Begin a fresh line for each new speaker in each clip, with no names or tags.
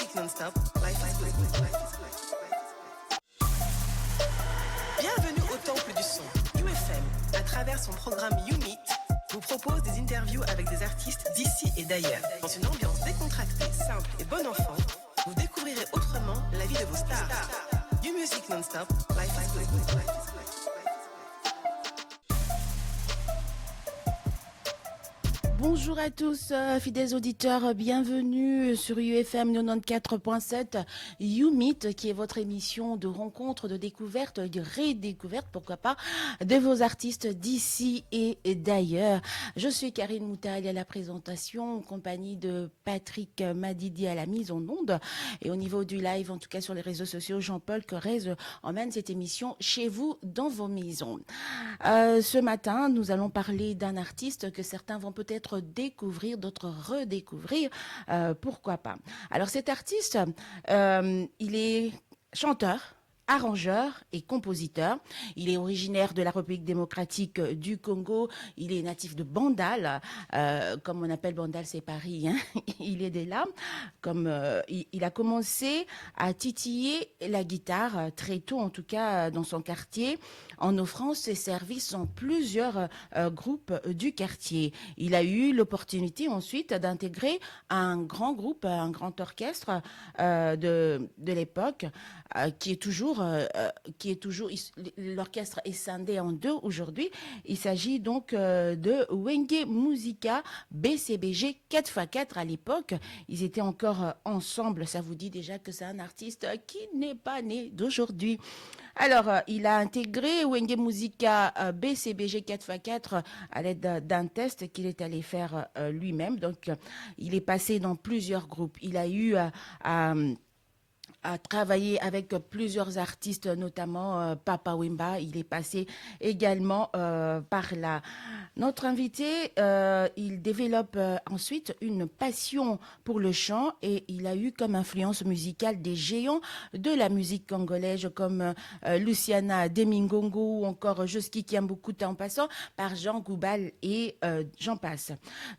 Music non-stop, life is good. Bienvenue au temple du son. UFM, à travers son programme YouMeet, vous propose des interviews avec des artistes d'ici et d'ailleurs. Dans une ambiance décontractée, simple et bon enfant, vous découvrirez autrement la vie de vos stars. Du Music non-stop, life is good.
Bonjour à tous, fidèles auditeurs, bienvenue sur UFM 94.7 YouMeet, qui est votre émission de rencontre, de découverte, de redécouverte, pourquoi pas, de vos artistes d'ici et d'ailleurs. Je suis Karine Moutaali à la présentation, en compagnie de Patrick Madidi à la mise en onde. Et au niveau du live, en tout cas sur les réseaux sociaux, Jean-Paul Corrèze emmène cette émission chez vous, dans vos maisons. Ce matin, nous allons parler d'un artiste que certains vont peut-être découvrir, d'autres redécouvrir, pourquoi pas. Alors cet artiste, il est chanteur, arrangeur et compositeur. Il est originaire de la République démocratique du Congo. Il est natif de Bandal. Comme on appelle Bandal, c'est Paris. Hein. Il est de là. Il a commencé à titiller la guitare très tôt, en tout cas dans son quartier, en offrant ses services dans plusieurs groupes du quartier. Il a eu l'opportunité ensuite d'intégrer un grand groupe, un grand orchestre de l'époque, qui est toujours, l'orchestre est scindé en deux aujourd'hui. Il s'agit donc de Wenge Musica BCBG 4x4 à l'époque. Ils étaient encore ensemble. Ça vous dit déjà que c'est un artiste qui n'est pas né d'aujourd'hui. Alors, il a intégré Wenge Musica BCBG 4x4 à l'aide d'un test qu'il est allé faire lui-même. Donc, il est passé dans plusieurs groupes. Il a eu a travaillé avec plusieurs artistes, notamment Papa Wemba. Il est passé également par là. Notre invité, il développe ensuite une passion pour le chant et il a eu comme influence musicale des géants de la musique congolaise comme Luciana Demingongo ou encore Joski Kiambukuta en passant par Jean Goubal et j'en passe.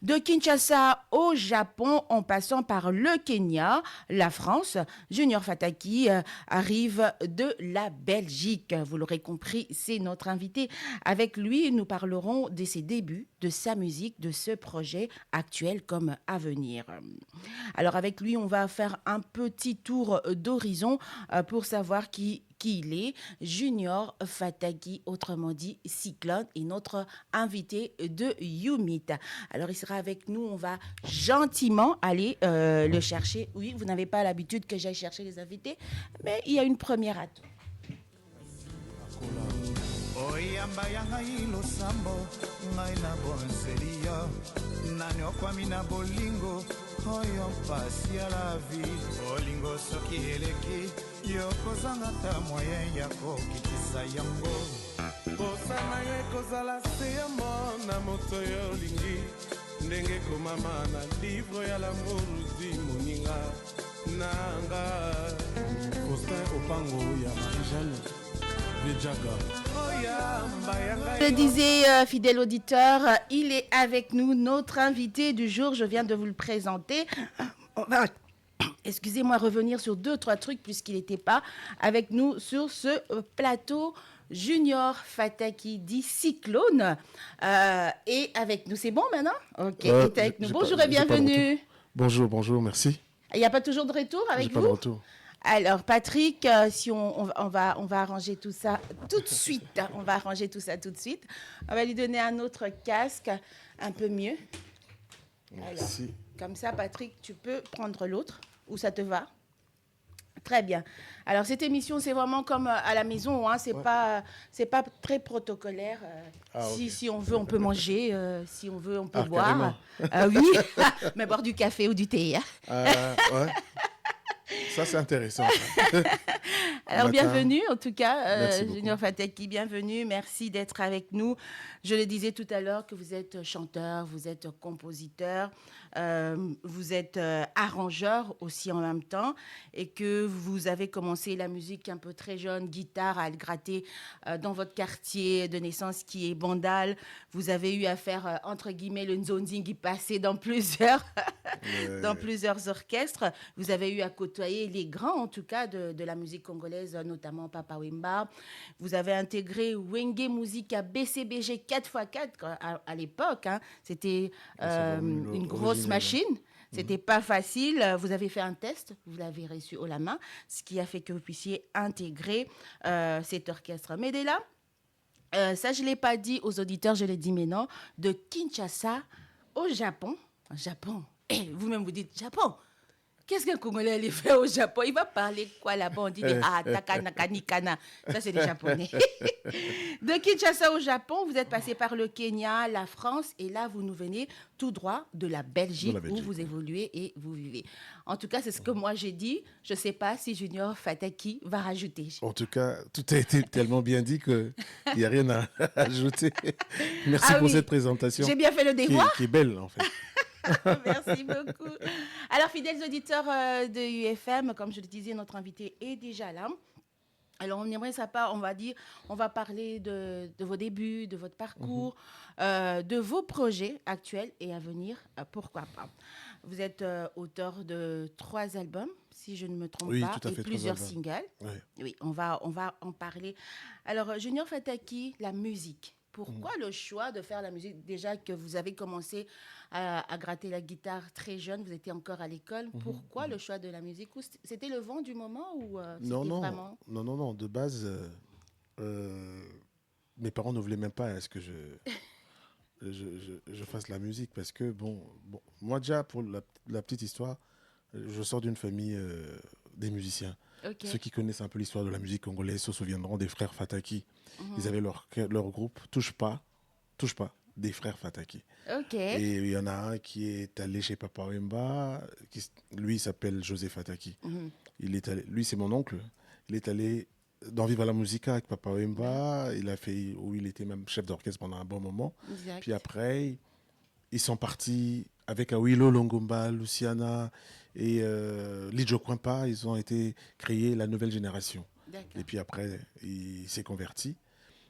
De Kinshasa au Japon en passant par le Kenya, la France, Junior Fataki arrive de la Belgique. Vous l'aurez compris, c'est notre invité. Avec lui, nous parlerons de ses débuts, de sa musique, de ce projet actuel comme à venir. Alors avec lui, on va faire un petit tour d'horizon pour savoir qui il est. Junior Fataki, autrement dit Cyclone, est notre invité de YouMeet. Alors il sera avec nous, on va gentiment aller le chercher. Oui, vous n'avez pas l'habitude que j'aille chercher les invités, mais il y a une première à tout.
Oyamba yanga ilosambo ngai na bonselia nani okwami na bolingo oyo mpasi ya la vie bolingo soki eleki yokozanga ta moyen ya kokitisa yango bosana ye kozala se ya mona moto yo olingi ndenge komama na livre ya l'amour di moninga nanga Faustin Opango ya Marie-Jeanne.
Je le disais, fidèle auditeur, il est avec nous, notre invité du jour. Je viens de vous le présenter. On va, excusez-moi, revenir sur 2-3 trucs puisqu'il n'était pas avec nous sur ce plateau. Junior Fataki dit Cyclone est avec nous. C'est bon maintenant? Ok, il est avec nous. Bonjour et bienvenue.
Bonjour, merci.
Il n'y a pas toujours de retour avec vous?
Pas de retour.
Alors Patrick, si on va arranger tout ça tout de suite. On va arranger tout ça tout de suite. On va lui donner un autre casque, un peu mieux.
Merci.
Alors, comme ça, Patrick, tu peux prendre l'autre. Où ça te va? Très bien. Alors cette émission, c'est vraiment comme à la maison, hein. C'est pas très protocolaire.
Okay.
Si on veut, on peut manger. Si on veut, on peut
boire.
Oui, mais boire du café ou du thé. Hein.
Ouais. Ça, c'est intéressant.
Alors, bienvenue, en tout cas, Junior Fataki, bienvenue. Merci d'être avec nous. Je le disais tout à l'heure que vous êtes chanteur, vous êtes compositeur. vous êtes arrangeur aussi en même temps et que vous avez commencé la musique un peu très jeune, guitare à le gratter dans votre quartier de naissance qui est Bandal. Vous avez eu à faire, entre guillemets, le nzonzing qui passait dans plusieurs, dans plusieurs orchestres. Vous avez eu à côtoyer les grands, en tout cas, de la musique congolaise, notamment Papa Wemba. Vous avez intégré Wenge Musica BCBG 4x4 à l'époque. Hein. C'était une grosse machine. C'était pas facile. Vous avez fait un test, vous l'avez reçu haut la main, ce qui a fait que vous puissiez intégrer cet orchestre. Mais dès là, ça, je ne l'ai pas dit aux auditeurs, je l'ai dit maintenant, de Kinshasa au Japon. Japon. Et vous-même, vous dites Japon. Qu'est-ce qu'un Congolais allait faire au Japon? Il va parler quoi là-bas? On dit takana, kanikana. Ça, c'est des Japonais. De Kinshasa au Japon, vous êtes passé par le Kenya, la France, et là, vous nous venez tout droit de la Belgique, où vous évoluez et vous vivez. En tout cas, c'est ce que moi j'ai dit. Je ne sais pas si Junior Fataki va rajouter.
En tout cas, tout a été tellement bien dit qu'il n'y a rien à ajouter. Merci pour cette présentation.
J'ai bien fait le devoir.
Qui est belle, en fait.
Merci beaucoup. Alors, fidèles auditeurs de UFM, comme je le disais, notre invité est déjà là. Alors, on aimerait ça pas, on va parler de vos débuts, de votre parcours, de vos projets actuels et à venir, pourquoi pas. Vous êtes auteur de 3 albums, si je ne me trompe pas,
tout à fait,
et plusieurs singles. Oui, on va en parler. Alors, Junior Fataki, la musique. Pourquoi le choix de faire la musique? Déjà que vous avez commencé à gratter la guitare très jeune, vous étiez encore à l'école. Pourquoi le choix de la musique? C'était le vent du moment ou
non,
vraiment...
Non. De base, mes parents ne voulaient même pas à ce que je fasse la musique parce que, bon, moi déjà, pour la petite histoire, je sors d'une famille des musiciens.
Okay.
Ceux qui connaissent un peu l'histoire de la musique congolaise se souviendront des frères Fataki. Ils avaient leur groupe Touche pas, des frères Fataki.
Okay.
Et il y en a un qui est allé chez Papa Wemba, lui il s'appelle José Fataki. Lui c'est mon oncle. Il est allé dans Viva la Musica avec Papa Wemba. Il était même chef d'orchestre pendant un bon moment.
Exact.
Puis après, ils sont partis avec Awilo Longomba, Luciana et Lidjo Kwampa. Ils ont été créés la nouvelle génération.
D'accord.
Et puis après, il s'est converti.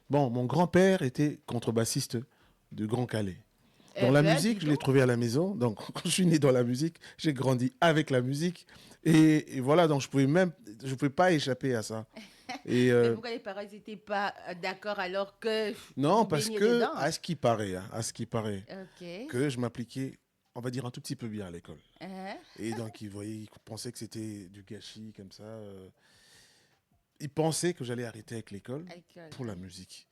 Bon, mon grand-père était contrebassiste de Grand Calais. Dans la musique, je l'ai trouvé à la maison. Donc, quand je suis né dans la musique, j'ai grandi avec la musique. Et voilà, donc je pouvais pas échapper à ça. Et
mais pourquoi les parents n'étaient pas d'accord alors que...
Non, parce que,
dedans,
à ce qui paraît,
okay.
que je m'appliquais, on va dire, un tout petit peu bien à l'école. Et donc, ils pensaient que c'était du gâchis, comme ça. Ils pensaient que j'allais arrêter avec l'école pour la musique.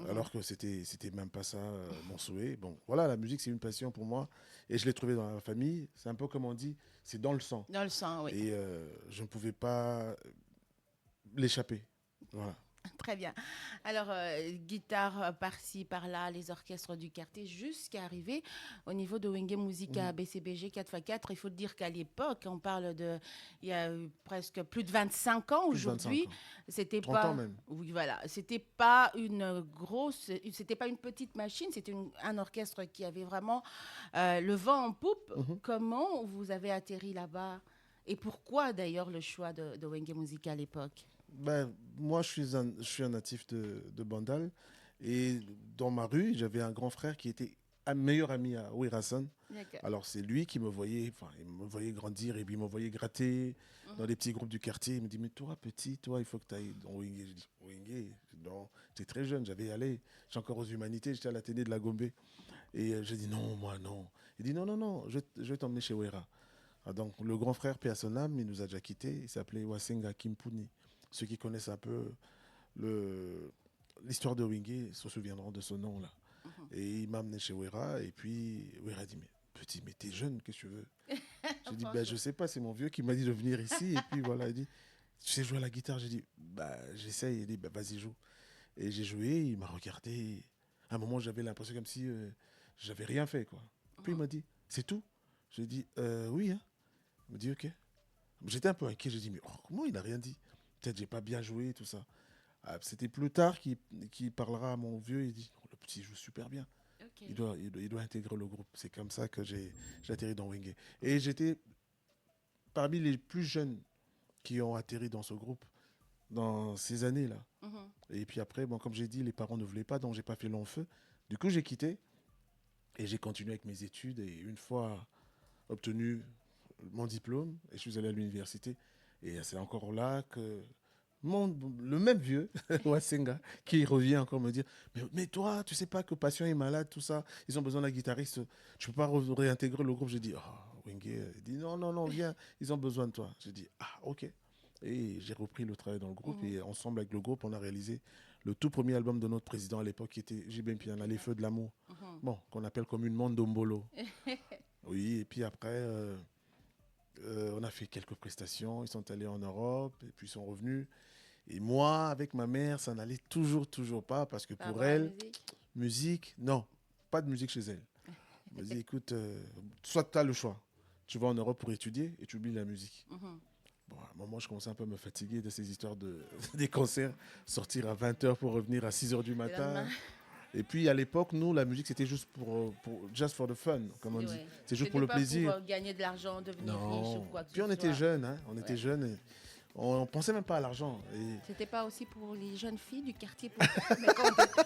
Alors que c'était même pas ça mon souhait. Bon, voilà, la musique, c'est une passion pour moi. Et je l'ai trouvée dans la famille. C'est un peu comme on dit, c'est dans le sang.
Dans le sang, oui.
Et je ne pouvais pas l'échapper. Voilà.
Très bien. Alors, guitare par-ci, par-là, les orchestres du quartier, jusqu'à arriver au niveau de Wenge Musica BCBG 4x4. Il faut dire qu'à l'époque, on parle il y a presque plus de 25 ans aujourd'hui. C'était
30
pas,
ans même.
Oui, voilà. C'était pas c'était pas une petite machine, c'était un orchestre qui avait vraiment le vent en poupe. Comment vous avez atterri là-bas? Et pourquoi d'ailleurs le choix de Wenge Musica à l'époque?
Moi, je suis un natif de Bandal. Et dans ma rue, j'avais un grand frère qui était un meilleur ami à Ouirassan. Alors, c'est lui qui il me voyait grandir et puis il me voyait gratter dans les petits groupes du quartier. Il me dit, mais toi, petit, il faut que tu ailles dans Wenge. Je dis, Wenge? Non, j'étais très jeune, j'étais encore aux humanités, j'étais à l'Athénée de la Gombe. Et j'ai dit, non, moi, non. Il dit, non, je vais t'emmener chez Ouira. Donc, le grand frère, paix à son âme, il nous a déjà quittés. Il s'appelait Wasenga Kimpuni. Ceux qui connaissent un peu l'histoire de Wenge se souviendront de ce nom-là. Et il m'a amené chez Ouira. Et puis, Ouira dit, mais petit, mais t'es jeune, qu'est-ce que tu veux? J'ai dit, je sais pas, c'est mon vieux qui m'a dit de venir ici. Et puis voilà, il dit, tu sais jouer à la guitare? J'ai dit, j'essaye. Il dit, vas-y, joue. Et j'ai joué, il m'a regardé. À un moment, j'avais l'impression comme si j'avais rien fait, quoi. Puis il m'a dit, c'est tout? J'ai dit, oui. Hein. Il m'a dit, ok. J'étais un peu inquiet. J'ai dit, mais comment il n'a rien dit? Peut-être j'ai pas bien joué, tout ça. C'était plus tard qu'il parlera à mon vieux. Il dit, le petit joue super bien. Il doit intégrer le groupe. C'est comme ça que j'ai atterri dans Wenge. Et j'étais parmi les plus jeunes qui ont atterri dans ce groupe dans ces années-là. Et puis après, bon, comme j'ai dit, les parents ne voulaient pas, donc j'ai pas fait long feu. Du coup, j'ai quitté et j'ai continué avec mes études. Et une fois obtenu mon diplôme, et je suis allé à l'université. Et c'est encore là que le même vieux, Wassenga, qui revient encore me dire mais toi, tu sais pas que Passion est malade, tout ça, ils ont besoin d'un guitariste, tu peux pas réintégrer le groupe. J'ai dit, Wenge, il dit non, viens, ils ont besoin de toi. J'ai dit, ok. Et j'ai repris le travail dans le groupe, et ensemble avec le groupe, on a réalisé le tout premier album de notre président à l'époque, qui était J.B. Mpiana, Les Feux de l'amour, bon, qu'on appelle communément Ndombolo. Oui, et puis après, on a fait quelques prestations, ils sont allés en Europe, et puis ils sont revenus. Et moi, avec ma mère, ça n'allait toujours pas, parce que pour elle, musique, non, pas de musique chez elle. Elle me dit, écoute, soit tu as le choix, tu vas en Europe pour étudier et tu oublies la musique. Bon, à un moment, je commençais un peu à me fatiguer de ces histoires des concerts, sortir à 20h pour revenir à 6h du matin. Et puis, à l'époque, nous, la musique, c'était juste pour just for the fun, comme on dit. C'est juste pour le plaisir.
Pour gagner de l'argent, devenir riche ou quoi que ce soit.
Puis on était jeunes, hein. On était jeunes et on pensait même pas à l'argent.
C'était pas aussi pour les jeunes filles du quartier.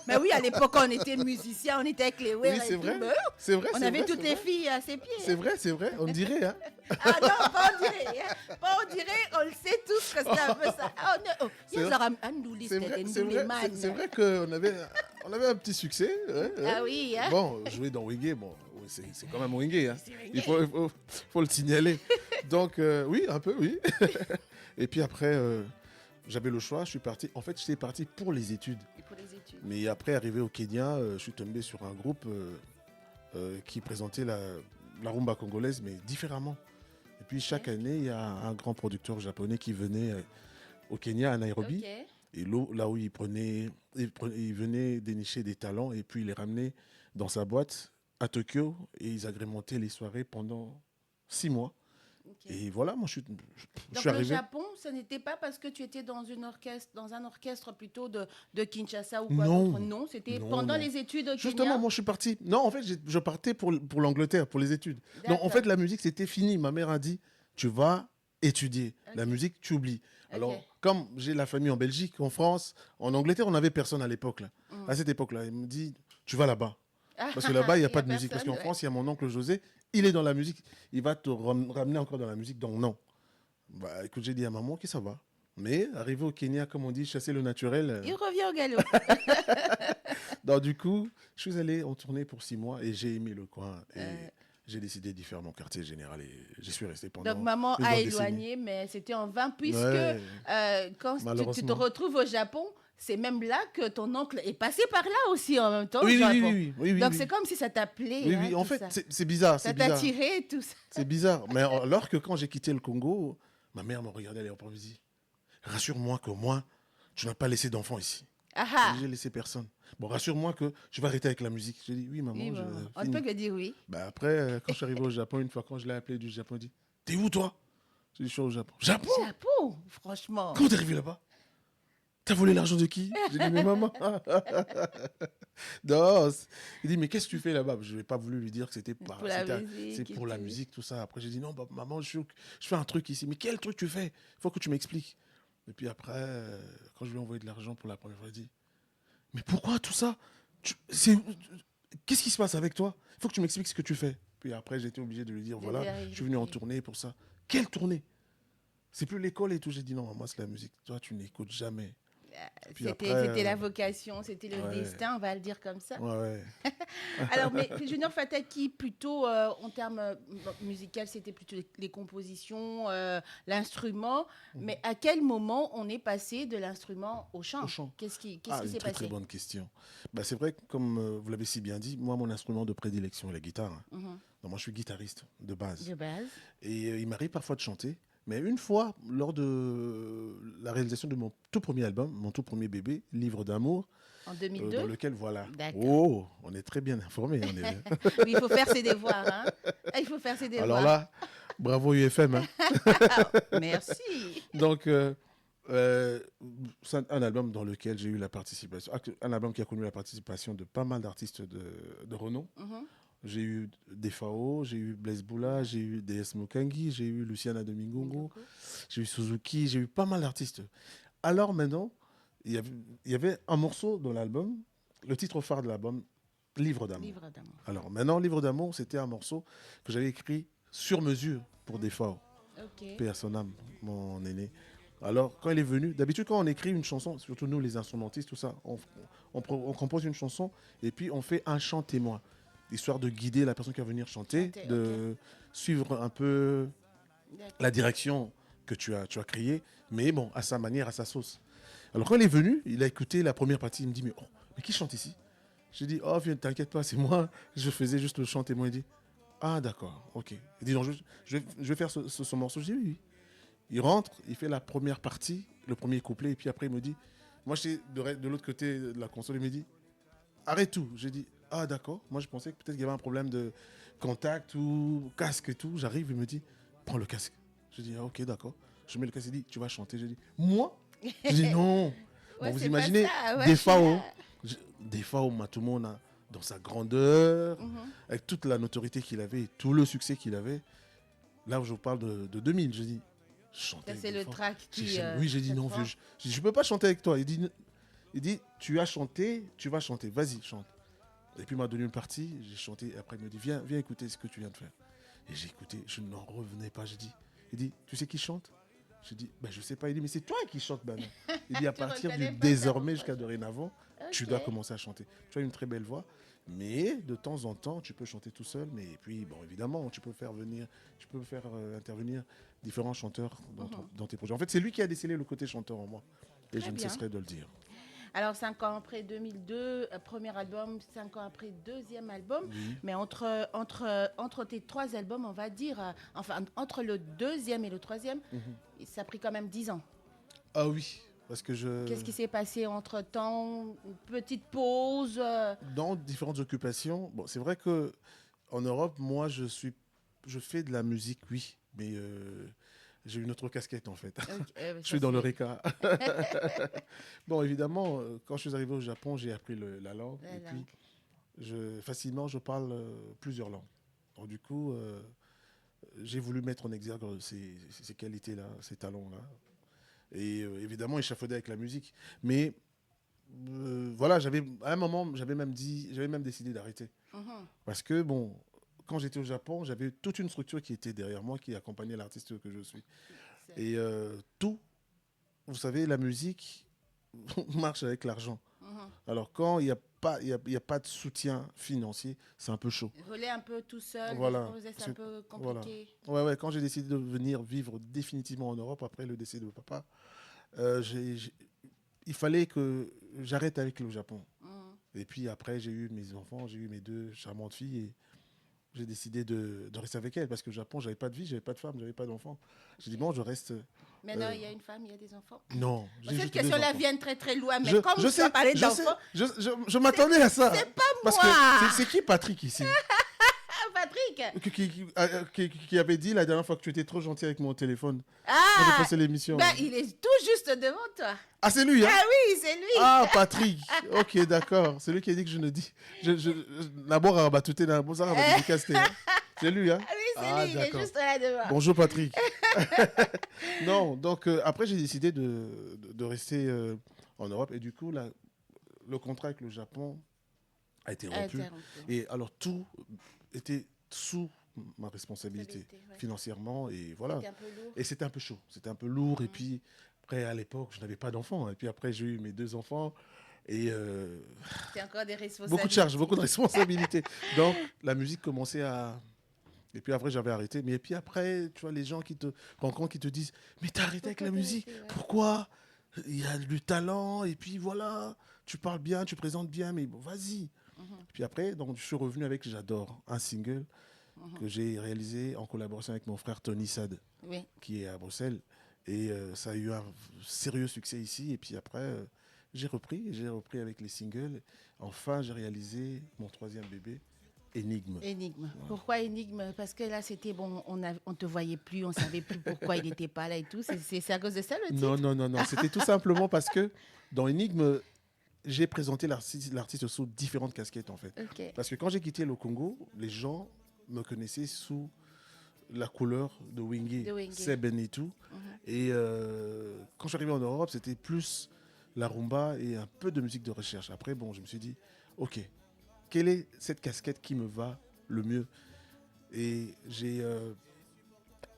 Mais oui, à l'époque, on était musiciens, on était avec les
oui, c'est vrai. C'est vrai.
On avait toutes les filles à ses pieds.
C'est vrai. On dirait, hein.
Ah non, pas on dirait. Pas on dirait, on le sait tous que c'est un peu ça.
C'est vrai qu'on avait un petit succès.
Ah oui, hein.
Bon, jouer dans Wenge, bon, c'est quand même Wenge, hein. Il faut le signaler. Donc, oui, un peu, oui. Et puis après, j'avais le choix, je suis parti. En fait, j'étais parti pour les études. Mais après, arrivé au Kenya, je suis tombé sur un groupe qui présentait la rumba congolaise, mais différemment. Et puis chaque année, il y a un grand producteur japonais qui venait au Kenya, à Nairobi. Et là où il venait dénicher des talents, et puis il les ramenait dans sa boîte à Tokyo, et ils agrémentaient les soirées pendant 6 mois. Et voilà, moi je suis arrivé.
Donc le Japon, ce n'était pas parce que tu étais dans un orchestre plutôt de Kinshasa ou quoi d'autre. Non, c'était pendant les études au Kenya.
Justement, moi je suis parti. Non, en fait, je partais pour l'Angleterre, pour les études. Donc en fait, la musique, c'était fini. Ma mère a dit, tu vas étudier. La musique, tu oublies. Alors, comme j'ai la famille en Belgique, en France, en Angleterre, on n'avait personne à l'époque. À cette époque-là, il me dit, tu vas là-bas. Parce que là-bas, il n'y a pas de musique. Parce qu'en France, il y a mon oncle José, il est dans la musique. Il va te ramener encore dans la musique. Donc, non. Bah, écoute, j'ai dit à maman que ça va. Mais arrivé au Kenya, comme on dit, chasser le naturel.
Il revient au galop.
Donc, du coup, je suis allé en tournée pour 6 mois et j'ai aimé le coin. Et j'ai décidé d'y faire mon quartier général et j'y suis resté pendant.
Donc, maman a éloigné, mais c'était en vain, puisque quand tu te retrouves au Japon, c'est même là que ton oncle est passé par là aussi en même temps.
Oui.
Donc c'est comme si ça t'appelait.
Oui, en fait, c'est bizarre.
Ça t'a tiré, tout ça.
C'est bizarre. Mais alors que quand j'ai quitté le Congo, ma mère me regardait à l'aéroport et me dit, rassure-moi que moi, tu n'as pas laissé d'enfant ici. J'ai laissé personne. Bon, rassure-moi que je vais arrêter avec la musique. J'ai dit, oui, maman.
Oui, on ne peut que dire oui.
Bah, après, quand je suis arrivé au Japon, une fois, quand je l'ai appelé du Japon, il dit, t'es où toi? J'ai dit, je suis au Japon. Japon,
franchement.
Comment t'es arrivé là-bas? T'as volé l'argent de qui? J'ai dit, mais maman. Non. Il dit, mais qu'est-ce que tu fais là-bas? Je n'ai pas voulu lui dire que c'était pour la musique, tout ça. Après, j'ai dit, non, maman, je fais un truc ici. Mais quel truc tu fais? Il faut que tu m'expliques. Et puis après, quand je lui ai envoyé de l'argent pour la première fois, il dit, mais pourquoi tout ça? Qu'est-ce qui se passe avec toi? Il faut que tu m'expliques ce que tu fais. Puis après, j'ai été obligé de lui dire, voilà, je suis venu en tournée pour ça. Quelle tournée? C'est plus l'école et tout. J'ai dit, non, moi, c'est la musique. Toi, tu n'écoutes jamais.
C'était la vocation, c'était le destin, on va le dire comme ça.
Ouais.
Alors, mais Junior Fataki, plutôt en termes musicaux, c'était plutôt les compositions, l'instrument. Mais à quel moment on est passé de l'instrument au chant? Qu'est-ce qui s'est passé?
Très bonne question. Bah, c'est vrai que, comme vous l'avez si bien dit, moi, mon instrument de prédilection est la guitare. Donc, moi, je suis guitariste de base. Et il m'arrive parfois de chanter. Mais une fois, lors de la réalisation de mon tout premier album, mon tout premier bébé, Livre d'amour.
En 2002
dans lequel, voilà. Oh, on est très bien informés.
Oui, il faut faire ses devoirs. Hein. Il faut faire ses devoirs.
Alors là, bravo UFM. Hein.
Merci.
Donc, Euh, c'est un album dans lequel j'ai eu la participation, un album qui a connu la participation de pas mal d'artistes de renom. J'ai eu Defao, j'ai eu Blaise Boula, j'ai eu DS Mukangi, j'ai eu Luciana Domingongo, j'ai eu Suzuki, j'ai eu pas mal d'artistes. Alors maintenant, il y avait un morceau dans l'album, le titre phare de l'album, Livre d'amour. Alors maintenant, Livre d'amour, c'était un morceau que j'avais écrit sur mesure pour Defao. Paix à son âme, mon aîné. Alors, quand il est venu, d'habitude, quand on écrit une chanson, surtout nous, les instrumentistes, tout ça, on compose une chanson et puis on fait un chant témoin, histoire de guider la personne qui va venir chanter, de suivre un peu la direction que tu as créée, mais bon, à sa manière, à sa sauce. Alors, quand il est venu, il a écouté la première partie, il me dit, mais qui chante ici? J'ai dit, oh, viens, t'inquiète pas, c'est moi, je faisais juste le chant témoin. Il dit, ah, d'accord, ok. Il dit, non, je vais faire ce morceau. Je dis, oui, oui. Il rentre, il fait la première partie, le premier couplet, et puis après il me dit, moi j'étais de l'autre côté de la console, il me dit, arrête tout. J'ai dit, ah d'accord, moi je pensais que peut-être qu'il y avait un problème de contact ou casque et tout. J'arrive, il me dit, prends le casque. Je dis, ah ok d'accord. Je mets le casque, il dit, tu vas chanter. Je dis, moi? Je dis, non. Bon, vous imaginez, des fois où Matumona, dans sa grandeur, avec toute la notoriété qu'il avait, et tout le succès qu'il avait, là où je vous parle de 2000, je dis, chanter.
C'est le track qui.
Oui, j'ai dit non, je ne peux pas chanter avec toi. Il dit, tu as chanté, tu vas chanter, vas-y, chante. Et puis il m'a donné une partie, j'ai chanté, et après il me dit, viens écouter ce que tu viens de faire. Et j'ai écouté, je n'en revenais pas. Il dit, tu sais qui chante? Je dis, ben, je ne sais pas. Il dit, mais c'est toi qui chantes maintenant. Il dit, à partir du désormais jusqu'à dorénavant, tu dois commencer à chanter. Tu as une très belle voix, mais de temps en temps, tu peux chanter tout seul. Mais puis, bon, évidemment, tu peux faire intervenir différents chanteurs dans tes projets. En fait, c'est lui qui a décelé le côté chanteur en moi. Et je ne cesserai de le dire.
Alors, 5 ans après 2002, premier album, 5 ans après, deuxième album. Oui. Mais entre tes 3 albums, on va dire, entre le deuxième et le troisième, ça a pris quand même 10 ans.
Ah oui, parce que
Qu'est-ce qui s'est passé entre-temps? Une petite pause
Dans différentes occupations. Bon, c'est vrai qu'en Europe, moi, je fais de la musique, oui, mais j'ai une autre casquette en fait. Je suis dans le RECA. Bon, évidemment, quand je suis arrivé au Japon, j'ai appris la langue. Puis, facilement, je parle plusieurs langues. Donc, du coup, j'ai voulu mettre en exergue ces qualités-là, ces talents-là. Et évidemment, échafauder avec la musique. Mais voilà, à un moment, j'avais même décidé d'arrêter. Parce que, bon, quand j'étais au Japon, j'avais toute une structure qui était derrière moi, qui accompagnait l'artiste que je suis. Et tout, vous savez, la musique marche avec l'argent. Alors, quand il n'y a pas de soutien financier, c'est un peu chaud.
Voler un peu tout seul,
voilà.
C'est un peu compliqué.
Voilà. Ouais, quand j'ai décidé de venir vivre définitivement en Europe, après le décès de papa, il fallait que j'arrête avec le Japon. Et puis après, j'ai eu mes enfants, j'ai eu mes 2 charmantes filles et j'ai décidé de rester avec elles parce que au Japon, j'avais pas de vie, j'avais pas de femme, j'avais pas d'enfants. J'ai dit bon, je reste.
Mais non, il y a une femme, il y a des enfants.
Non.
Cette question-là vient très très loin, mais comme tu as parlé d'enfants,
je m'attendais à ça.
C'est pas moi.
Parce que c'est qui Patrick ici?
Patrick
qui avait dit la dernière fois que tu étais trop gentil avec mon téléphone.
Quand
j'ai passé l'émission.
Il est tout juste devant toi.
Ah, c'est lui, hein?
Ah oui, c'est lui.
Ah, Patrick. Ok, d'accord. C'est lui qui a dit que je ne dis. D'abord, à Batouté, c'est lui, hein?
Ah oui, c'est lui, il est juste là devant.
Bonjour, Patrick. Non, donc après, j'ai décidé de rester en Europe. Et du coup, le contrat avec le Japon a été rompu. Et alors, tout était sous ma responsabilité financièrement. Et voilà. Et c'était un peu chaud. C'était un peu lourd. Et puis, après, à l'époque, je n'avais pas d'enfants. Et puis après, j'ai eu mes 2 enfants. Et
c'est encore des responsabilités.
Beaucoup de charges, beaucoup de responsabilités. Donc, la musique commençait à... Et puis après, j'avais arrêté. Mais et puis après, tu vois, les gens qui te rencontrent, qui te disent « Mais t'as arrêté avec la musique. Pourquoi? Il y a du talent. Et puis voilà, tu parles bien, tu présentes bien. Mais bon, vas-y. » Puis après, donc, je suis revenu avec J'adore, un single que j'ai réalisé en collaboration avec mon frère Tony Sad, qui est à Bruxelles. Et ça a eu un sérieux succès ici. Et puis après, j'ai repris avec les singles. Enfin, j'ai réalisé mon 3e bébé. Énigme.
Énigme.
Ouais.
Pourquoi énigme? Parce que là, c'était bon, on te voyait plus, on savait plus pourquoi il n'était pas là et tout. C'est à cause de ça le titre?
Non. C'était tout simplement parce que dans Énigme, j'ai présenté l'artiste sous différentes casquettes, en fait.
Ok.
Parce que quand j'ai quitté le Congo, les gens me connaissaient sous la couleur de Wenge,
De Wenge.
Seben et tout. Et quand je suis arrivé en Europe, c'était plus la rumba et un peu de musique de recherche. Après, bon, je me suis dit, ok, quelle est cette casquette qui me va le mieux? Et j'ai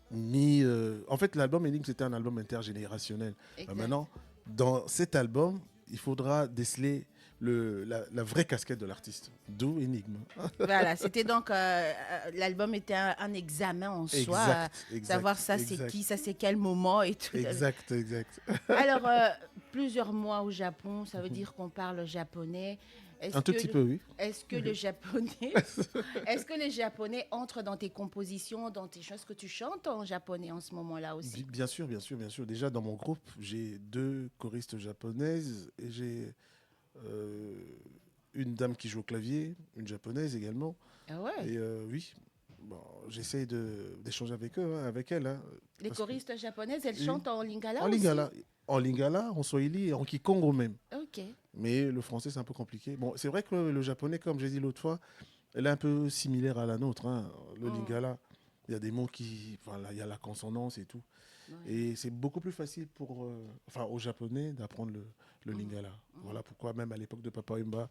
mis... en fait, l'album Énigme, c'était un album intergénérationnel.
Exact.
Maintenant, dans cet album, il faudra déceler la vraie casquette de l'artiste. D'où Énigme.
Voilà, c'était donc l'album était un examen en soi, savoir ça c'est qui, ça c'est quel moment et tout.
Exact.
Alors plusieurs mois au Japon, ça veut dire qu'on parle japonais.
Un tout petit peu, oui.
Est-ce que le japonais entre dans tes compositions, dans tes choses que tu chantes en japonais en ce moment-là aussi?
Bien sûr. Déjà, dans mon groupe, j'ai 2 choristes japonaises et j'ai une dame qui joue au clavier, une japonaise également.
Ah ouais.
Et oui, bon, j'essaye d'échanger avec eux, avec elles.
Les choristes japonaises, elles chantent en lingala
En
aussi?
lingala, en swahili et en kikongo même.
Ok.
Mais le français, c'est un peu compliqué. Bon, c'est vrai que le japonais, comme j'ai dit l'autre fois, elle est un peu similaire à la nôtre. Le lingala, il y a des mots qui... Voilà, il y a la consonance et tout. Ouais. Et c'est beaucoup plus facile aux japonais d'apprendre le lingala. Voilà pourquoi, même à l'époque de Papa Wemba,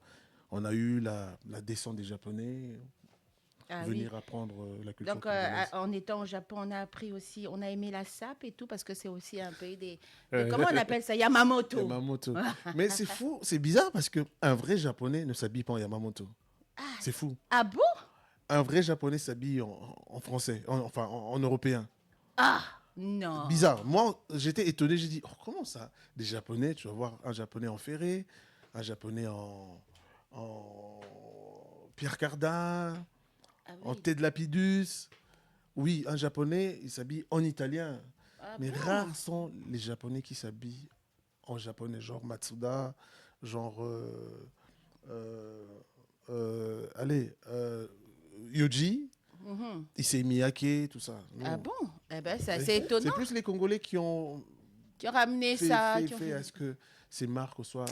on a eu la descente des japonais... venir apprendre la culture.
Donc, en étant au Japon, on a appris aussi, on a aimé la sape et tout, parce que c'est aussi un peu comment on appelle ça? Yamamoto.
Mais c'est fou, c'est bizarre, parce qu'un vrai Japonais ne s'habille pas en Yamamoto. C'est fou.
Ah bon?
Un vrai Japonais s'habille en français, en européen.
Ah, non.
Bizarre. Moi, j'étais étonné, j'ai dit, comment ça? Des Japonais, tu vas voir un Japonais en ferré, un Japonais en Pierre Cardin... En thé de lapidus. Oui, un japonais, il s'habille en italien. Mais rares sont les japonais qui s'habillent en japonais, genre Matsuda, genre Yoji, Issei Miyake, tout ça.
Non. Ah bon? Eh ben, c'est assez étonnant.
C'est plus les Congolais qui ont
ramené ça.
Fait à ce que ces marques soient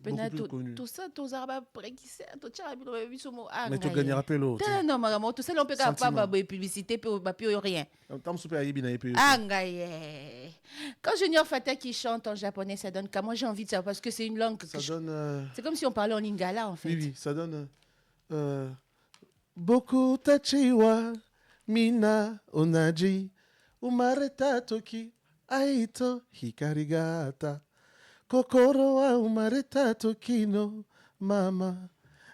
beaucoup plus connues.
Tout ça, tout ça,
mais tu gagneras pas l'autre.
Non, maman, tout ça, on peut pas publicité, pas rien. Quand Junior Fata qui chante en japonais, ça donne comment? J'ai envie de savoir, parce que c'est une langue que c'est comme si on parlait en lingala, en fait.
Oui, ça donne... Boku tachiwa mina onaji umareta toki aito hikarigata kokoro wa umareta toki no mama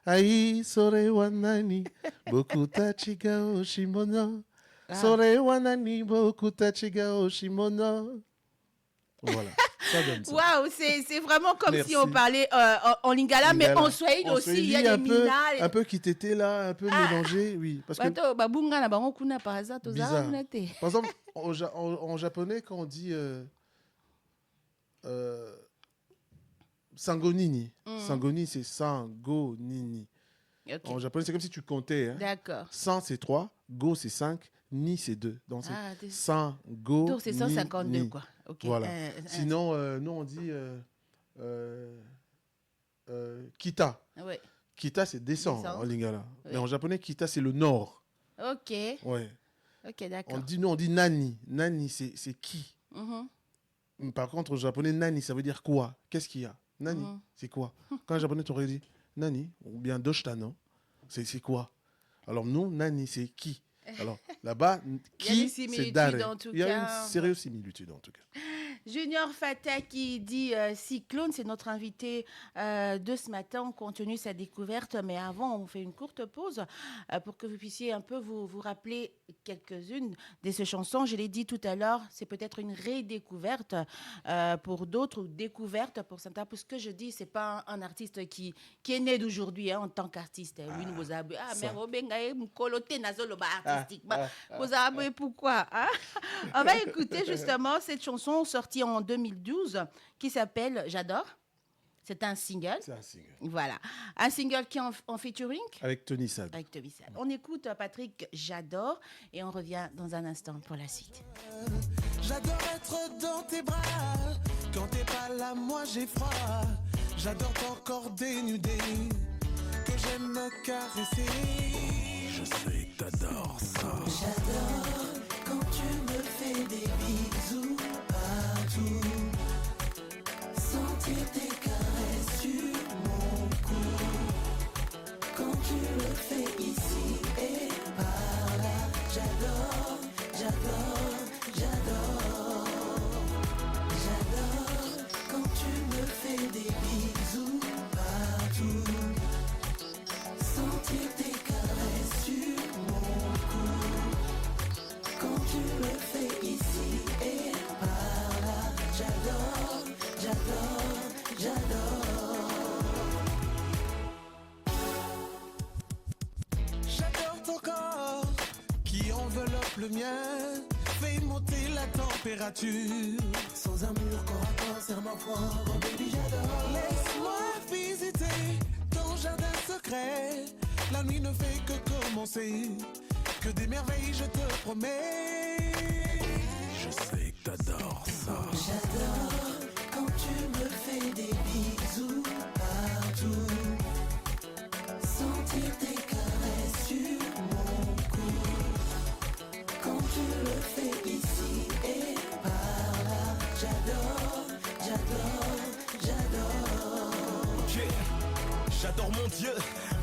ai sore wa nani boku tachi ga oshimono sore wa nani boku tachi ga oshimono. Voilà, ça donne ça.
Waouh, c'est vraiment comme si on parlait en lingala, mais en swahili aussi. Il y a des mina.
Un peu qui t'était là, un peu mélangé, oui. Parce que bizarre. Par exemple, en japonais, quand on dit sangonini, sangoni, c'est sangonini. Okay. En japonais, c'est comme si tu comptais. Hein.
D'accord.
San, c'est 3, go, c'est 5, ni, c'est 2. Donc, c'est sango.
Donc, c'est 152, ni. Quoi. Okay.
Voilà. Sinon, nous, on dit kita.
Ouais.
Kita, c'est descend en lingala. Ouais. Mais en japonais, kita, c'est le nord.
Ok.
Ouais.
Ok, d'accord.
On dit nani. Nani, c'est qui. Par contre, au japonais, nani, ça veut dire quoi? Qu'est-ce qu'il y a? Nani, c'est quoi? Quand un japonais t'aurait dit nani, ou bien doshita, non? C'est quoi? Alors, nous, nani, c'est qui? Alors, là-bas, qui, c'est dare. Il y a une sérieuse similitude, en tout cas.
Junior Fata qui dit Cyclone, c'est notre invité de ce matin. On continue sa découverte, mais avant, on fait une courte pause pour que vous puissiez un peu vous rappeler quelques-unes de ces chansons. Je l'ai dit tout à l'heure, c'est peut-être une redécouverte pour d'autres, ou découverte pour certains. Parce que je dis, c'est pas un artiste qui est né d'aujourd'hui en tant qu'artiste. Lui, nous vous avez pourquoi on va écouter justement cette chanson sortie en 2012 qui s'appelle J'adore. C'est un single.
C'est un single.
Voilà. Un single qui est en featuring
Avec Tony Sad.
avec Tony Sad. On écoute Patrick, j'adore, et on revient dans un instant pour la suite.
J'adore être dans tes bras. Quand t'es pas là, moi j'ai froid. J'adore ton corps dénudé, que j'aime me caresser. Je sais que t'adores ça. J'adore quand tu me fais des bisous partout. Sentir tes caresses sur mon cou. Quand tu le fais ici et par là. J'adore, j'adore, j'adore. J'adore quand tu me fais des bisous partout. Sentir tes caresses sur mon cou. Quand tu le fais ici et par là. J'adore, j'adore, j'adore. J'adore ton corps qui enveloppe le mien. Fais monter la température. Sans un mur corps à corps, serre-moi fort, oh baby j'adore. Laisse-moi visiter ton jardin secret. La nuit ne fait que commencer. Que des merveilles je te promets. Je sais que t'adores ça. J'adore quand tu me fais des bisous partout. Sentir tes caresses sur mon cou. Quand tu le fais ici et par là. J'adore, j'adore, j'adore.
Ok, j'adore mon Dieu,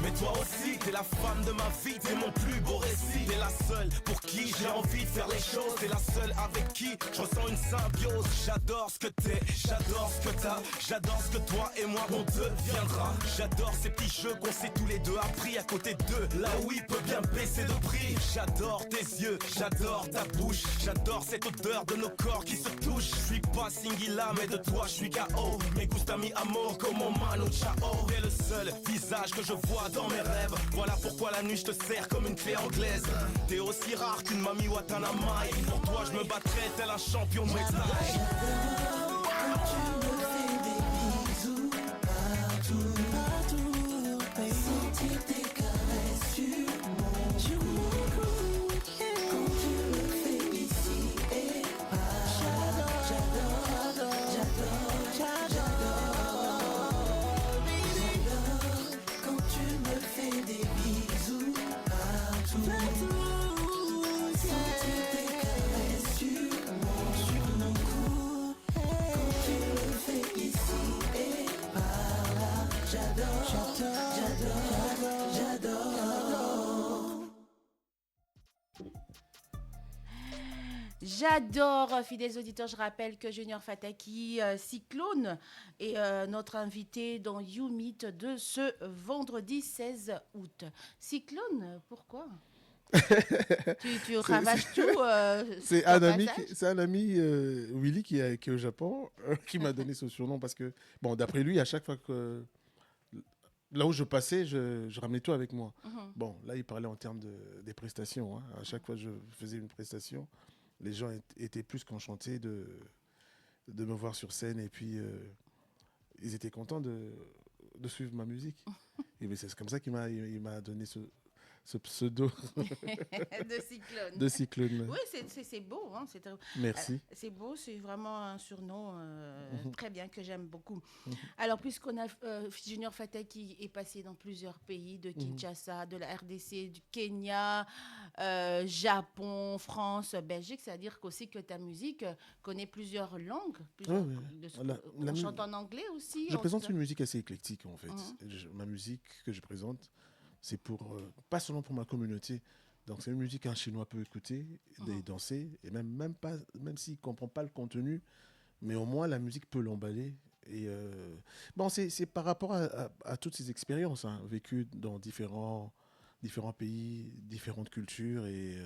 mais toi aussi, t'es la femme de ma vie, t'es mon plus beau récit. T'es la seule pour qui j'ai envie de faire les choses. T'es la seule avec qui je ressens une symbiose. J'adore ce que t'es, j'adore ce que t'as. J'adore ce que toi et moi on deviendra. J'adore ces petits jeux qu'on s'est tous les deux appris à côté d'eux. Là où il peut bien baisser de prix. J'adore tes yeux, j'adore ta bouche. J'adore cette odeur de nos corps qui se touchent. Je suis pas Singila mais de toi je suis KO. Me gusta mi amor como Manu Chao. T'es le seul visage que je vois dans mes rêves. Voilà pourquoi la nuit je te sers comme une clé anglaise. T'es aussi rare qu'une Mami Watanamai. Pour toi je me battrais tel un champion de métal.
J'adore quand tu me fais des bisous partout, partout, baby. Sentir tes caresses sur mon cou. Quand tu le fais ici et par là. J'adore, j'adore, j'adore. J'adore quand tu me fais des bisous partout. Sentir tes caresses sur mon cou. Quand tu le fais ici et par là. J'adore, j'adore, j'adore.
J'adore, fidèles auditeurs, je rappelle que Junior Fataki, Cyclone, est notre invité dans You Meet de ce vendredi 16 août. Cyclone, pourquoi tu ravages tout
C'est
au
un ami,
passage
c'est un ami Willy qui est au Japon qui m'a donné ce surnom parce que, bon, d'après lui, à chaque fois que là où je passais, je ramenais tout avec moi. Bon, là, il parlait en termes des prestations. Hein. À chaque fois que je faisais une prestation, les gens étaient plus qu'enchantés de me voir sur scène et puis ils étaient contents de suivre ma musique. Et mais c'est comme ça qu'il m'a donné ce pseudo
de Cyclone.
de Cyclone.
Oui, c'est beau. Hein,
Merci.
c'est beau, c'est vraiment un surnom très bien que j'aime beaucoup. Alors, puisqu'on a Junior Fataki est passé dans plusieurs pays, de Kinshasa, de la RDC, du Kenya, Japon, France, Belgique, c'est-à-dire qu'aussi que ta musique connaît plusieurs langues. On chante en anglais aussi.
Je présente une musique assez éclectique en fait. Ma musique que je présente, c'est pour pas seulement pour ma communauté. Donc c'est une musique qu'un Chinois peut écouter et danser, et même s'il ne comprend pas le contenu, mais au moins la musique peut l'emballer. Et bon, c'est par rapport à toutes ces expériences vécues dans différents pays, différentes cultures, et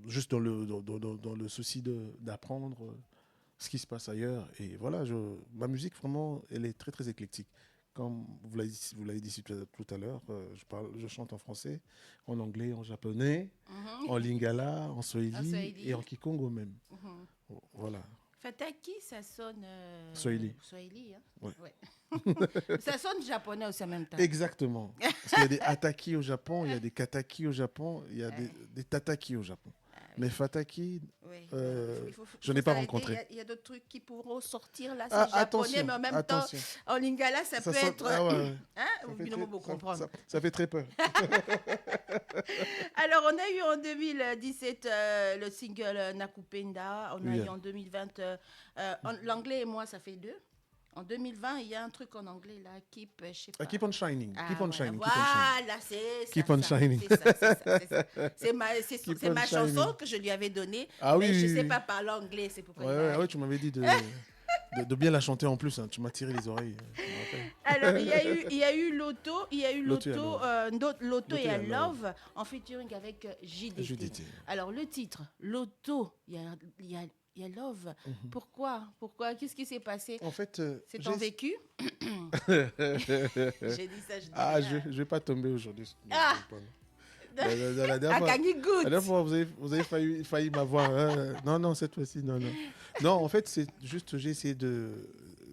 juste dans le souci d'apprendre ce qui se passe ailleurs. Et voilà, ma musique vraiment, elle est très très éclectique. Comme vous l'avez dit tout à l'heure, je chante en français, en anglais, en japonais, en lingala, en swahili et en kikongo même. Voilà.
Fataki, ça sonne...
Swahili.
Swahili, hein?
Ouais.
Ça sonne japonais aussi en même temps.
Exactement. Parce qu'il y a des ataki au Japon, il y a des kataki au Japon, il y a des tataki au Japon. Mais fataki, je n'ai pas rencontré.
Il y a d'autres trucs qui pourront sortir là, c'est japonais,
attention,
mais en même
attention.
temps, en lingala, ça peut être...
Ça fait très peur.
Alors, on a eu en 2017 le single Nakupenda. On a eu en 2020... l'anglais et moi, ça fait 2. En 2020, il y a un truc en anglais là, Keep, je sais pas.
Keep on shining. Keep on shining.
Voilà, c'est ça.
Keep on shining.
C'est ma chanson que je lui avais donnée. Mais je ne sais pas parler anglais, c'est pourquoi.
Ouais, tu m'avais dit de bien la chanter en plus. Hein. Tu m'as tiré les oreilles.
Alors, il y a eu Loto et I Love en featuring avec JDT. Alors, le titre, Loto, il y a Love. Pourquoi? Qu'est-ce qui s'est passé?
En fait,
c'est ton vécu. J'ai dit ça,
je vais pas tomber aujourd'hui.
La dernière
fois, vous avez failli m'avoir. Non, cette fois-ci, non. Non, en fait, c'est juste j'ai essayé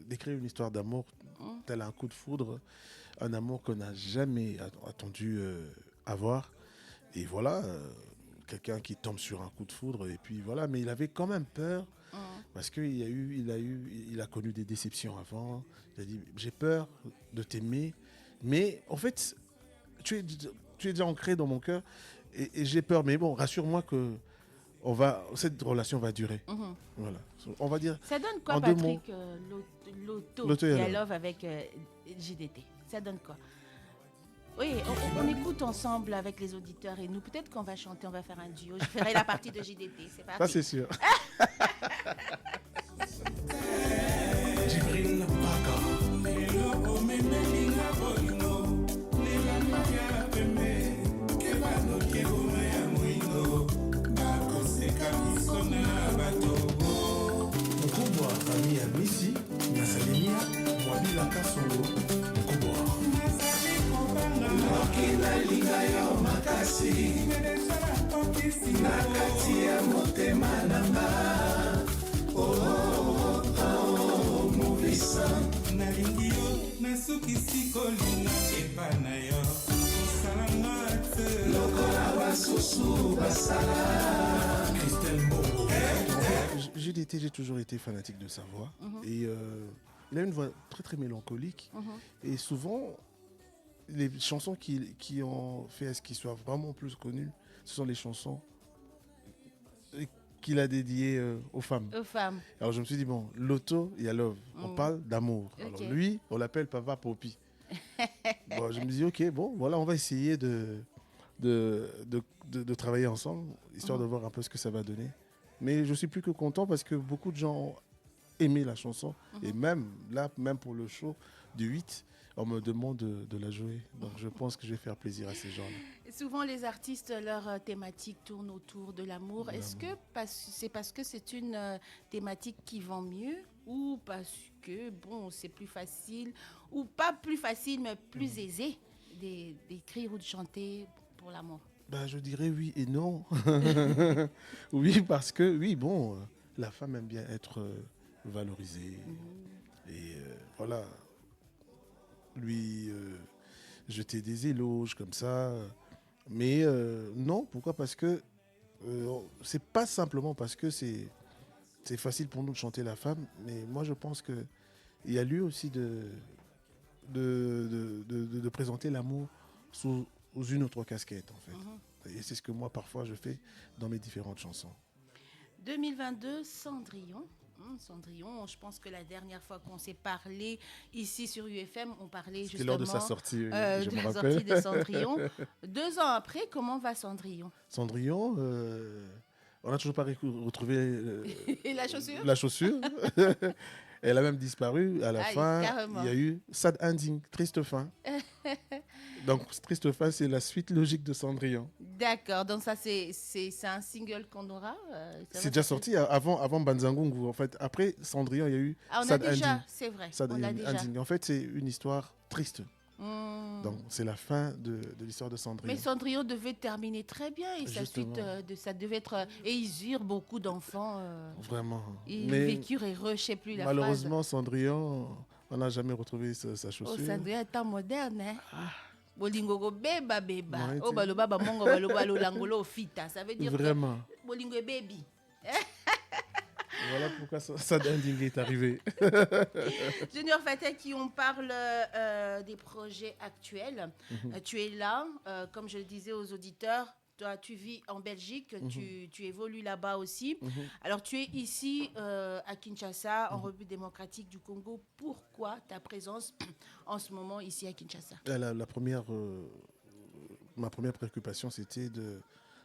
d'écrire une histoire d'amour tel un coup de foudre, un amour qu'on n'a jamais attendu avoir. Et voilà. Quelqu'un qui tombe sur un coup de foudre et puis voilà, mais il avait quand même peur parce qu'il a connu des déceptions avant. Il a dit j'ai peur de t'aimer, mais en fait tu es déjà ancré dans mon cœur et j'ai peur, mais bon, rassure-moi que cette relation va durer. Voilà, on va dire.
Ça donne quoi, Patrick, Loto et Love avec JDT? Ça donne quoi? Oui, on écoute ensemble avec les auditeurs et nous, peut-être qu'on va chanter, on va faire un duo. Je ferai la partie de JDT, c'est parti.
Ça, c'est sûr.
Mkubwa famille ya Misi nasalimia Mwabila Kasongo mkubwa Mokila linga yo makasi nakati ya motema nanga Muvisa nalingi yo nasukisi kolinga epa na yo osalanga te lokola basusu basala Christelle Bongo.
J'ai toujours été fanatique de sa voix. Et il a une voix très très mélancolique. Et souvent, les chansons qui ont fait à ce qu'il soit vraiment plus connu, ce sont les chansons qu'il a dédiées aux femmes. Alors je me suis dit, bon, Loto et Love, on parle d'amour. Okay. Alors lui, on l'appelle Papa Popi. Bon, je me dis, ok, bon, voilà, on va essayer de travailler ensemble, histoire de voir un peu ce que ça va donner. Mais je suis plus que content parce que beaucoup de gens ont aimé la chanson. Et même pour le show du 8, on me demande de la jouer. Donc je pense que je vais faire plaisir à ces gens-là.
Souvent, les artistes, leur thématique tourne autour de l'amour. Est-ce que c'est parce que c'est une thématique qui vend mieux ou parce que, bon, c'est plus facile, ou pas plus facile, mais plus aisé d'écrire ou de chanter pour l'amour?
Je dirais oui et non. Oui, parce que, la femme aime bien être valorisée. Et voilà, lui jeter des éloges comme ça. Mais non, pourquoi? Parce que c'est pas simplement parce que c'est facile pour nous de chanter la femme, mais moi je pense qu'il y a lieu aussi de présenter l'amour sous une autre casquette en fait. Et c'est ce que moi parfois je fais dans mes différentes chansons.
2022, Cendrillon. Cendrillon, je pense que la dernière fois qu'on s'est parlé ici sur UFM, on parlait justement
lors de sa sortie,
sortie de Cendrillon. 2 ans après, comment va Cendrillon?
Cendrillon, on n'a toujours pas retrouvé
la chaussure.
Elle a même disparu. À la fin, carrément. Il y a eu Sad Ending, triste fin. Donc, triste fin, c'est la suite logique de Cendrillon.
D'accord. Donc, ça, c'est un single qu'on aura
c'est déjà sorti avant Banzangungu. En fait, après Cendrillon, il y a eu Sad Ending.
C'est vrai.
Sad Ending. En fait, c'est une histoire triste. Donc, c'est la fin de l'histoire de Cendrillon.
Mais Cendrillon devait terminer très bien et sa suite, ça devait être... Et ils eurent beaucoup d'enfants.
Vraiment.
Ils vécurent heureux, je ne sais plus la
malheureusement, Cendrillon, on n'a jamais retrouvé sa chaussure.
Oh, Cendrillon est en moderne, hein. Bolingo beba. Oh, baloba mongo baloba langolo fita. Ça veut dire
vraiment.
Que Bolingo baby.
Voilà pourquoi ça Dingue est arrivé.
Junior Fataki, on parle des projets actuels. Tu es là, comme je le disais aux auditeurs, toi, tu vis en Belgique, tu évolues là-bas aussi. Alors, tu es ici à Kinshasa, en République démocratique du Congo. Pourquoi ta présence en ce moment ici à Kinshasa?
Ma première préoccupation, c'était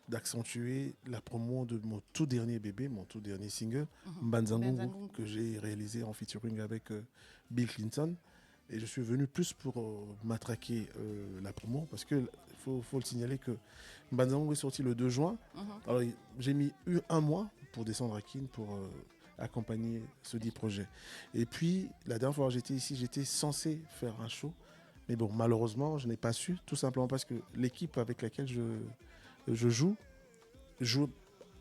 d'accentuer la promo de mon tout dernier bébé, mon tout dernier single, Mbanzangungu, que j'ai réalisé en featuring avec Bill Clinton. Et je suis venu plus pour matraquer la promo, parce qu'il faut le signaler que Mbanzangungu est sorti le 2 juin. Alors j'ai mis un mois pour descendre à Kin pour accompagner ce dit projet. Et puis, la dernière fois que j'étais ici, j'étais censé faire un show. Mais bon, malheureusement, je n'ai pas su, tout simplement parce que l'équipe avec laquelle je joue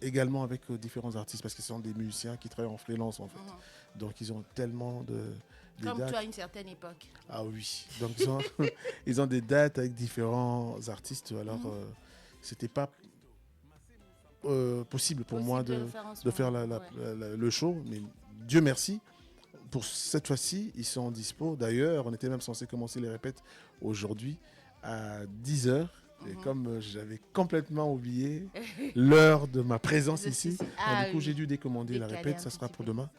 également avec différents artistes, parce que ce sont des musiciens qui travaillent en freelance en fait. Donc ils ont tellement de
comme
dates.
toi à une certaine époque.
Ah oui, donc ils ont des dates avec différents artistes. Alors c'était pas possible pour moi de faire le show, mais Dieu merci. Pour cette fois-ci, ils sont dispo. D'ailleurs, on était même censé commencer les répètes aujourd'hui à 10h. Et comme j'avais complètement oublié l'heure de ma présence ici, du coup j'ai dû décommander la répète, ça sera pour demain.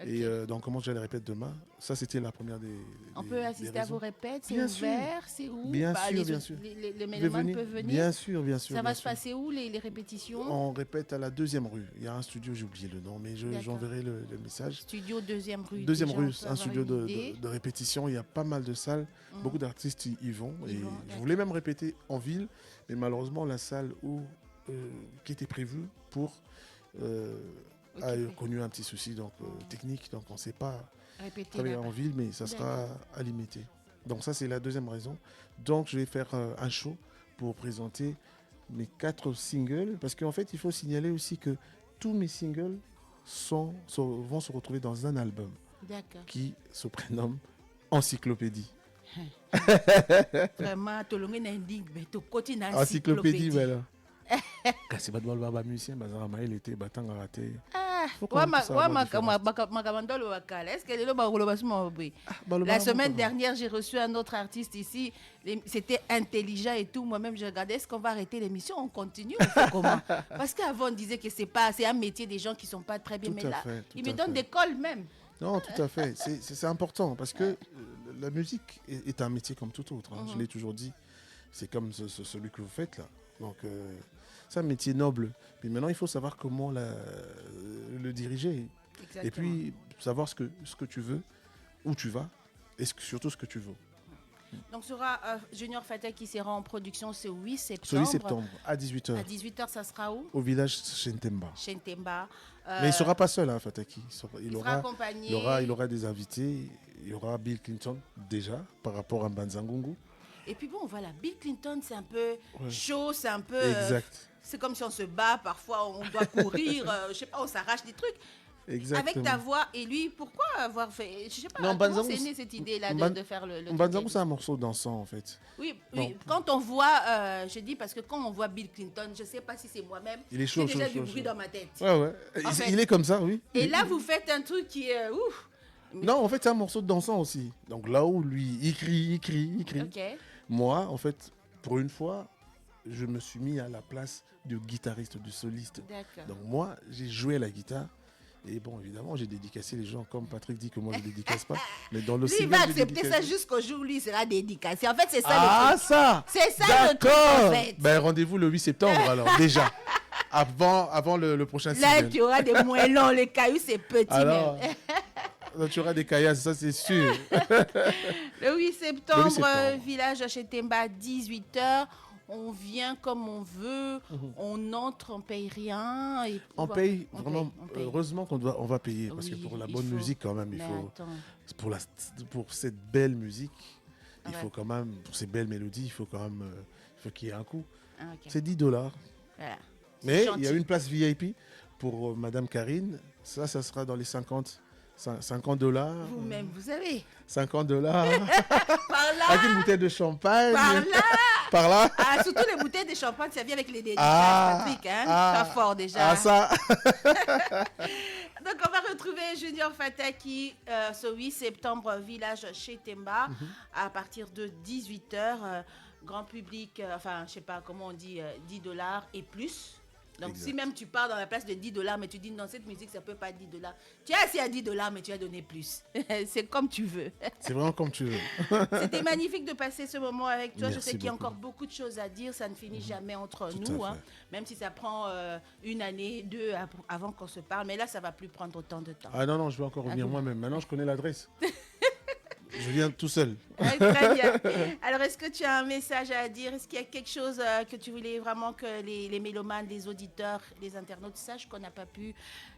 Okay. Et donc comment je vais les répètes demain? Ça c'était la première des
On peut assister à vos répètes, c'est ouvert, c'est où?
Bien sûr.
Les mélomanes peuvent venir.
Bien sûr.
Ça va se passer où les répétitions?
On répète à la 2e rue. Il y a un studio, j'ai oublié le nom, mais j'enverrai le message.
Studio 2e rue.
2e rue, un studio de répétition. Il y a pas mal de salles. Beaucoup d'artistes y vont. Je voulais même répéter en ville, mais malheureusement la salle qui était prévue pour a connu un petit souci technique, donc on ne sait pas travailler en ville, mais ça sera à limiter. Donc ça c'est la 2e raison. Donc je vais faire un show pour présenter mes 4 singles, parce qu'en fait il faut signaler aussi que tous mes singles vont se retrouver dans un album qui se prénomme Encyclopédie.
Vraiment, tu as une
encyclopédie. Voilà. Kasi ba dwal ba musicien bazara mail était batanga raté.
Est-ce que la semaine dernière j'ai reçu un autre artiste ici, c'était intelligent et tout. Moi-même je regardais, est-ce qu'on va arrêter l'émission, on continue, on fait comment? Parce qu'avant on disait que c'est un métier des gens qui sont pas très bien, mais là ils me donnent des cols même.
Non, tout à fait, c'est important parce que la musique est un métier comme tout autre, je l'ai toujours dit. C'est comme celui que vous faites là. Donc c'est un métier noble. Puis maintenant, il faut savoir comment le diriger. Exactement. Et puis, savoir ce que tu veux, où tu vas, et surtout ce que tu veux.
Donc, sera Junior Fataki qui sera en production ce 8 septembre.
Ce 8 septembre, à 18h.
À 18h, ça sera où?
Au village Chentemba.
Chentemba.
Mais il ne sera pas seul, Fataki. Il
sera accompagné.
Il aura des invités. Il y aura Bill Clinton, déjà, par rapport à Mbanzangungu.
Et puis bon, voilà, Bill Clinton, c'est un peu chaud, c'est un peu...
Exact.
C'est comme si on se bat, parfois on doit courir, je sais pas, on s'arrache des trucs. Exactement. Avec ta voix, et lui, pourquoi avoir fait... Je sais pas, comment c'est né cette idée-là de faire le
Mbanzangungu, c'est un morceau dansant, en fait.
Oui, quand on voit, je dis parce que quand on voit Bill Clinton, je sais pas si c'est moi-même,
j'ai
déjà du bruit dans ma tête.
Ouais. Il est comme ça, oui.
Et là, vous faites un truc qui est... ouf.
Non, en fait, c'est un morceau dansant aussi. Donc là où lui, il crie.
Okay.
Moi, en fait, pour une fois, je me suis mis à la place du guitariste, du soliste.
D'accord.
Donc moi, j'ai joué à la guitare. Et bon, évidemment, j'ai dédicacé les gens, comme Patrick dit que moi, je ne dédicace pas. Mais dans le
lui, il va accepter ça jusqu'au jour où lui sera dédicacé. En fait, c'est ça le truc.
Ça
c'est ça le truc, en fait.
Ben, rendez-vous le 8 septembre, alors, déjà. Avant le prochain single.
Là, tu auras des moellons, les cailloux, c'est petit alors, même.
Là, tu auras des caillasses, ça, c'est sûr.
Le 8 septembre, village Chentemba, 18h. On vient comme on veut, on entre, on paye rien. Et
on paye. Heureusement qu'on va payer, parce que pour la bonne musique, quand même, il faut. Pour cette belle musique, il faut quand même, pour ces belles mélodies, il faut quand même qu'il y ait un coût.
Ah, ok.
C'est $10.
Voilà.
Mais
gentil.
il y a une place VIP pour Madame Karine. Ça sera dans les 50 $.
Vous-même, vous savez.
$50.
Par là,
Avec une bouteille de champagne.
par là.
Par là.
Ah, surtout les bouteilles de champagne, ça vient avec les dédicaces, Patrick. Hein? Pas fort déjà.
Ah, ça.
Donc, on va retrouver Junior Fataki ce 8 septembre, village chez Temba, à partir de 18h. Grand public, enfin, je sais pas comment on dit, $10 et plus. Donc,
Exact.
si même tu pars dans la place de $10, mais tu dis non, cette musique, ça peut pas être $10. Tu as assez à $10, mais tu as donné plus. C'est comme tu veux.
C'est vraiment comme tu veux.
C'était magnifique de passer ce moment avec toi. Je
Merci
sais qu'il y a
beaucoup.
encore beaucoup de choses à dire. Ça ne finit jamais entre
Tout
nous.
à
Hein.
fait.
Même si ça prend une année, deux avant qu'on se parle. Mais là, ça va plus prendre autant de temps.
Ah non, je vais encore revenir
vous-
moi-même. Maintenant, je connais l'adresse. Je viens tout seul.
Ouais, très bien. Alors, est-ce que tu as un message à dire? Est-ce qu'il y a quelque chose que tu voulais vraiment que les mélomanes, les auditeurs, les internautes sachent qu'on n'a pas pu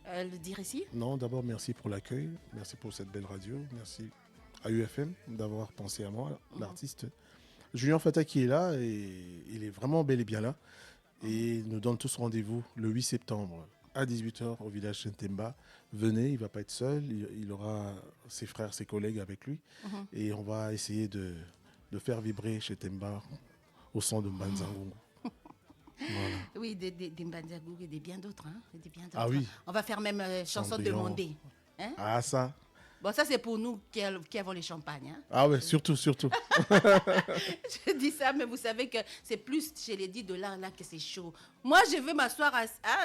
le dire ici?
Non, d'abord, merci pour l'accueil. Merci pour cette belle radio. Merci à UFM d'avoir pensé à moi, l'artiste. Junior Fataki est là et il est vraiment bel et bien là. Et il nous donne tous rendez-vous le 8 septembre à 18h au village Sentemba. Venez, il ne va pas être seul. Il aura ses frères, ses collègues avec lui. Et on va essayer de faire vibrer chez Temba au son de Mbanzango. Voilà.
Oui, des Mbanzagou et des bien d'autres. Hein, et des bien d'autres.
Ah oui.
On va faire même chanson
Cendrillon.
demandée. Hein?
Ah ça.
Bon, ça, c'est pour nous qui avons les champagnes. Hein.
Ah ouais, surtout.
Je dis ça, mais vous savez que c'est plus chez les $10 là que c'est chaud. Moi, je veux m'asseoir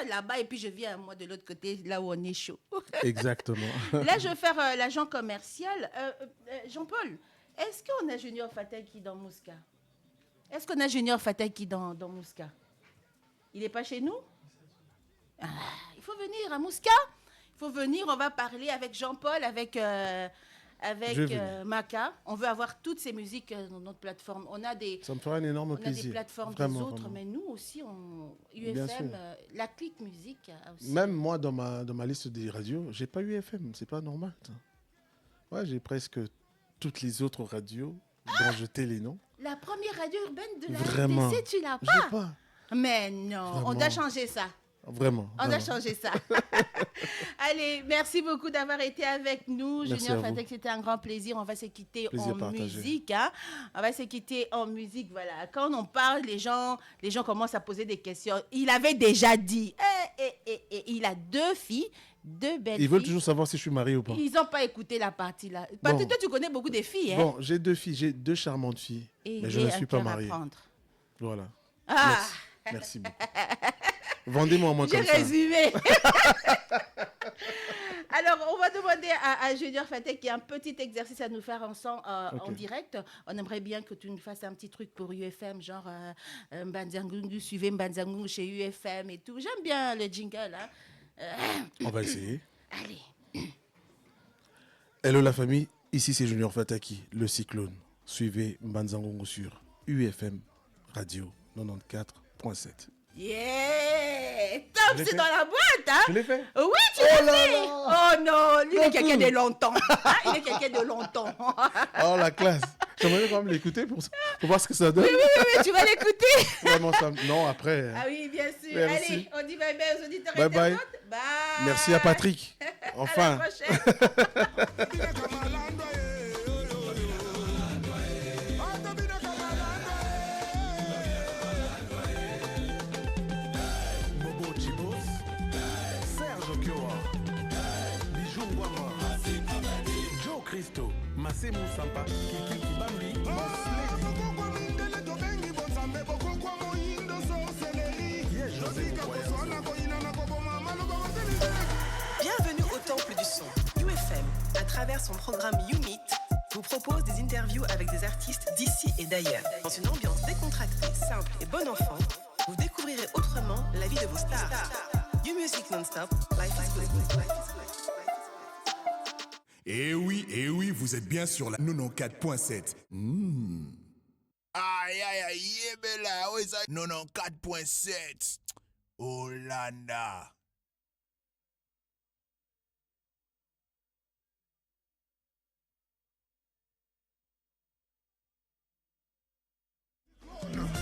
là-bas et puis je viens moi de l'autre côté, là où on est chaud.
Exactement.
Là, je vais faire l'agent commercial. Jean-Paul, est-ce qu'on a Junior Fataki dans Mouska? Est-ce qu'on a Junior Fataki dans Mouska? Il n'est pas chez nous? Ah, il faut venir à Mouska. Il faut venir, on va parler avec Jean-Paul, avec
Je vais venir.
Maka. On veut avoir toutes ces musiques dans notre plateforme. On a des,
Ça me fera un énorme
on a
plaisir.
des plateformes
Vraiment,
des autres,
vraiment.
mais nous aussi,
Bien sûr.
UFM, la clique musique a aussi.
Même moi, dans ma liste des radios, j'ai pas eu FM. C'est pas normal. Ça. Ouais, j'ai presque toutes les autres radios dont je tais les noms.
La première radio urbaine de la
Vraiment.
RDC, tu l'as
Je
pas?
l'ai pas.
Mais non, on
Vraiment.
doit changer ça.
Vraiment.
On a
vraiment.
changé ça. Allez, merci beaucoup d'avoir été avec nous.
Merci
Junior
à vous.
Fatek, c'était un grand plaisir. On va se quitter
Plaisir
en
partagé.
musique. Hein. On va se quitter en musique. Voilà. Quand on parle, les gens commencent à poser des questions. Il avait déjà dit. Il a 2 filles, 2 belles
Ils veulent
filles.
toujours savoir si je suis marié ou pas.
Ils n'ont pas écouté la partie là. Parce que
Bon.
toi, tu connais beaucoup de filles. Hein?
Bon, j'ai 2 filles, j'ai 2 charmantes filles,
Et
mais je
j'ai
ne
un
suis pas
cœur à
marié.
prendre.
Voilà.
Ah,
Merci beaucoup. Vendez-moi moins
j'ai
comme ça.
résumé. Alors, on va demander à Junior Fatek qu'il y a un petit exercice à nous faire ensemble en
Ok.
direct. On aimerait bien que tu nous fasses un petit truc pour UFM, genre Mbanzangungu, suivez Mbanzangungu chez UFM et tout. J'aime bien le jingle. Hein.
On va essayer.
Allez.
Hello la famille, ici c'est Junior Fataki, le cyclone. Suivez Mbanzangongo sur UFM Radio 94.7.
Yeah! Top,
Je l'ai
c'est
fait.
dans la boîte, hein?
Tu l'as fait?
Oui, tu
Oh
l'as
là
fait!
là!
Oh non, lui, il est
Beaucoup.
quelqu'un de longtemps. Hein, il est quelqu'un de longtemps.
Oh la classe. J'aimerais quand même l'écouter pour voir ce que ça donne.
Oui, tu vas l'écouter.
Vraiment, ça... Non, après.
Ah oui, bien sûr.
Merci.
Allez, on dit bye bye aux auditeurs
Bye bye.
internautes. Bye.
Merci à Patrick. Enfin.
À la prochaine.
Bobo Chibos, Serge Okioa, Bijou Ngwama, Joe Christo, Masemu Sampa, Kiki Kibambi, Boss Lady, Yeah, José Moukoya.
Bienvenue au Temple du Son. UFM, à travers son programme YouMeet, vous propose des interviews avec des artistes d'ici et d'ailleurs. Dans une ambiance décontractée, simple et bon enfant, vous découvrirez autrement la vie de vos stars. You Music Non-Stop, life is good.
Eh oui, vous êtes bien sur la 94.7. Aïe, aïe, aïe, yébela, ouais, ça, 94.7. Hollanda.
no.